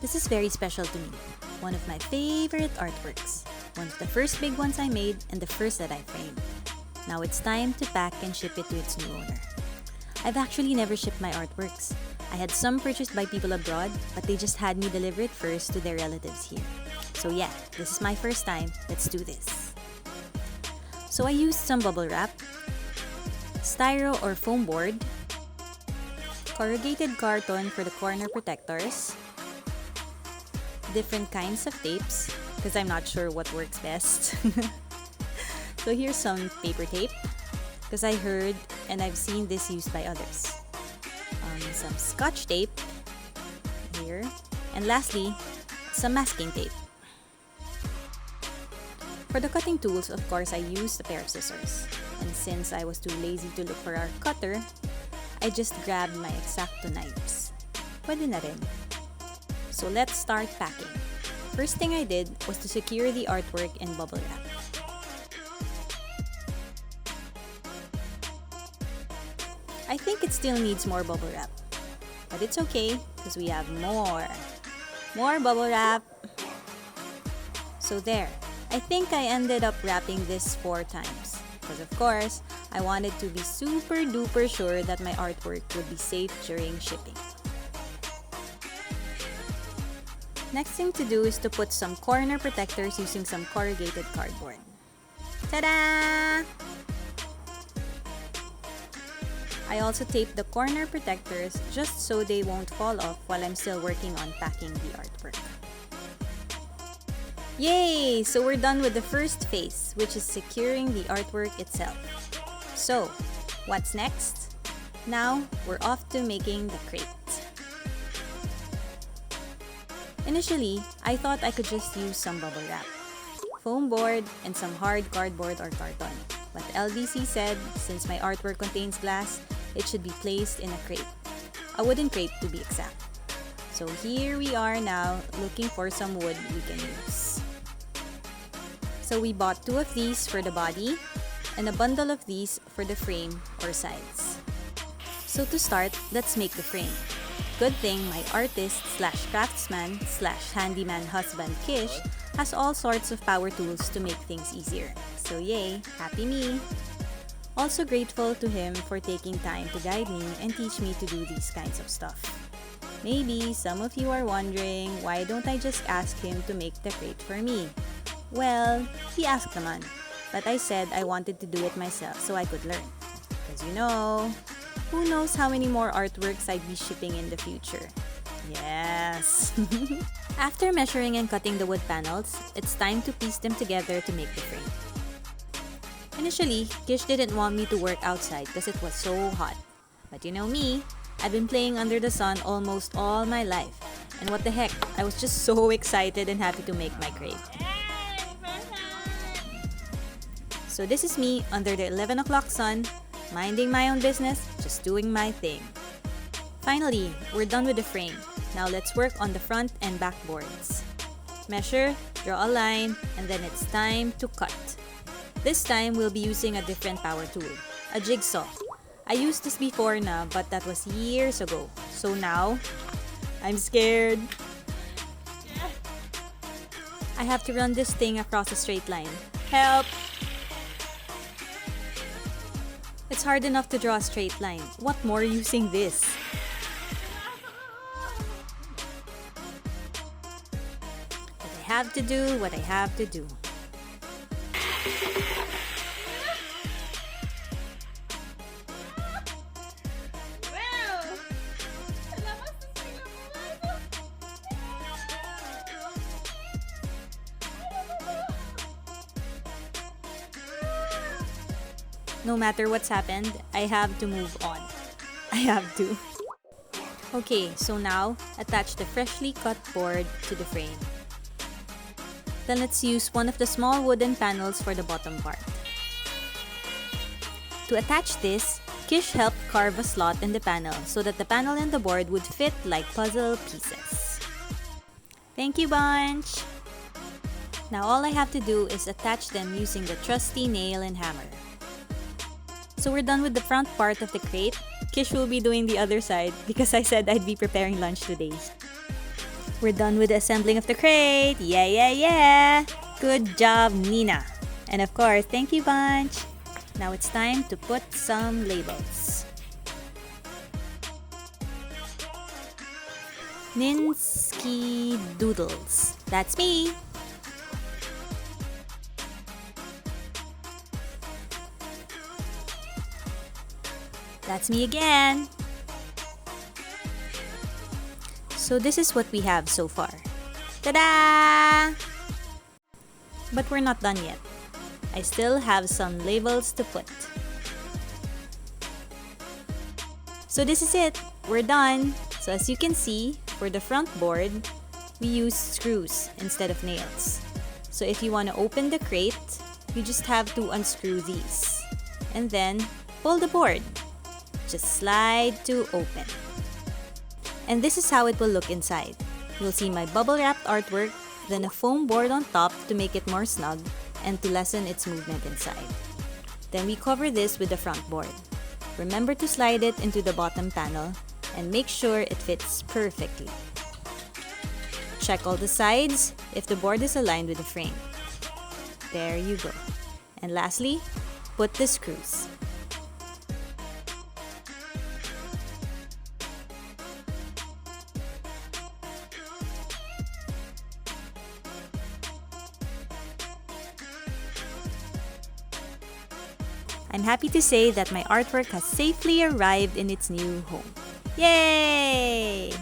This is very special to me. One of my favorite artworks. One of the first big ones I made and the first that I framed. Now it's time to pack and ship it to its new owner. I've actually never shipped my artworks. I had some purchased by people abroad, but they just had me deliver it first to their relatives here. So yeah, this is my first time. Let's do this. So I used some bubble wrap, styro or foam board, corrugated carton for the corner protectors, different kinds of tapes, because I'm not sure what works best. So here's some paper tape, because I heard and I've seen this used by others. Some scotch tape here, and lastly, some masking tape. For the cutting tools, of course, I used a pair of scissors. And since I was too lazy to look for our cutter, I just grabbed my X-Acto knives. Pwede na rin. So let's start packing. First thing I did was to secure the artwork in bubble wrap. I think it still needs more bubble wrap. But it's okay, because we have more bubble wrap. So there. I think I ended up wrapping this 4 times. Because of course, I wanted to be super duper sure that my artwork would be safe during shipping. Next thing to do is to put some corner protectors using some corrugated cardboard. Ta-da! I also taped the corner protectors just so they won't fall off while I'm still working on packing the artwork. Yay! So we're done with the first phase, which is securing the artwork itself. So, what's next? Now, we're off to making the crate. Initially, I thought I could just use some bubble wrap, foam board, and some hard cardboard or carton. But LDC said, since my artwork contains glass, it should be placed in a crate. A wooden crate to be exact. So here we are now, looking for some wood we can use. So we bought 2 of these for the body, and a bundle of these for the frame or sides. So to start, let's make the frame. Good thing my artist/craftsman/handyman husband Kish has all sorts of power tools to make things easier. So yay, happy me! Also grateful to him for taking time to guide me and teach me to do these kinds of stuff. Maybe some of you are wondering, why don't I just ask him to make the crate for me? Well, he asked naman, but I said I wanted to do it myself so I could learn. Because you know, who knows how many more artworks I'd be shipping in the future. Yes! After measuring and cutting the wood panels, it's time to piece them together to make the frame. Initially, Kish didn't want me to work outside because it was so hot. But you know me, I've been playing under the sun almost all my life. And what the heck, I was just so excited and happy to make my crate. So this is me under the 11 o'clock sun, minding my own business, just doing my thing. Finally, we're done with the frame. Now let's work on the front and back boards. Measure, draw a line, and then it's time to cut. This time, we'll be using a different power tool, a jigsaw. I used this before na, but that was years ago. So now, I'm scared. I have to run this thing across a straight line. Help! It's hard enough to draw a straight line. What more using this? But I have to do what I have to do. No matter what's happened, I have to move on. I have to. Okay, so now, attach the freshly cut board to the frame. Then let's use one of the small wooden panels for the bottom part. To attach this, Kish helped carve a slot in the panel so that the panel and the board would fit like puzzle pieces. Thank you, bunch! Now all I have to do is attach them using the trusty nail and hammer. So we're done with the front part of the crate. Kish will be doing the other side because I said I'd be preparing lunch today. We're done with the assembling of the crate. Yeah! Good job, Nina. And of course, thank you, Bunch. Now it's time to put some labels. Ninsky Doodles. That's me. That's me again. So this is what we have so far. Ta-da! But we're not done yet. I still have some labels to put. So this is it. We're done. So as you can see, for the front board, we use screws instead of nails. So if you want to open the crate, you just have to unscrew these. And then pull the board. Just slide to open. And this is how it will look inside. You'll see my bubble-wrapped artwork, then a foam board on top to make it more snug and to lessen its movement inside. Then we cover this with the front board. Remember to slide it into the bottom panel and make sure it fits perfectly. Check all the sides if the board is aligned with the frame. There you go. And lastly, put the screws. I'm happy to say that my artwork has safely arrived in its new home. Yay!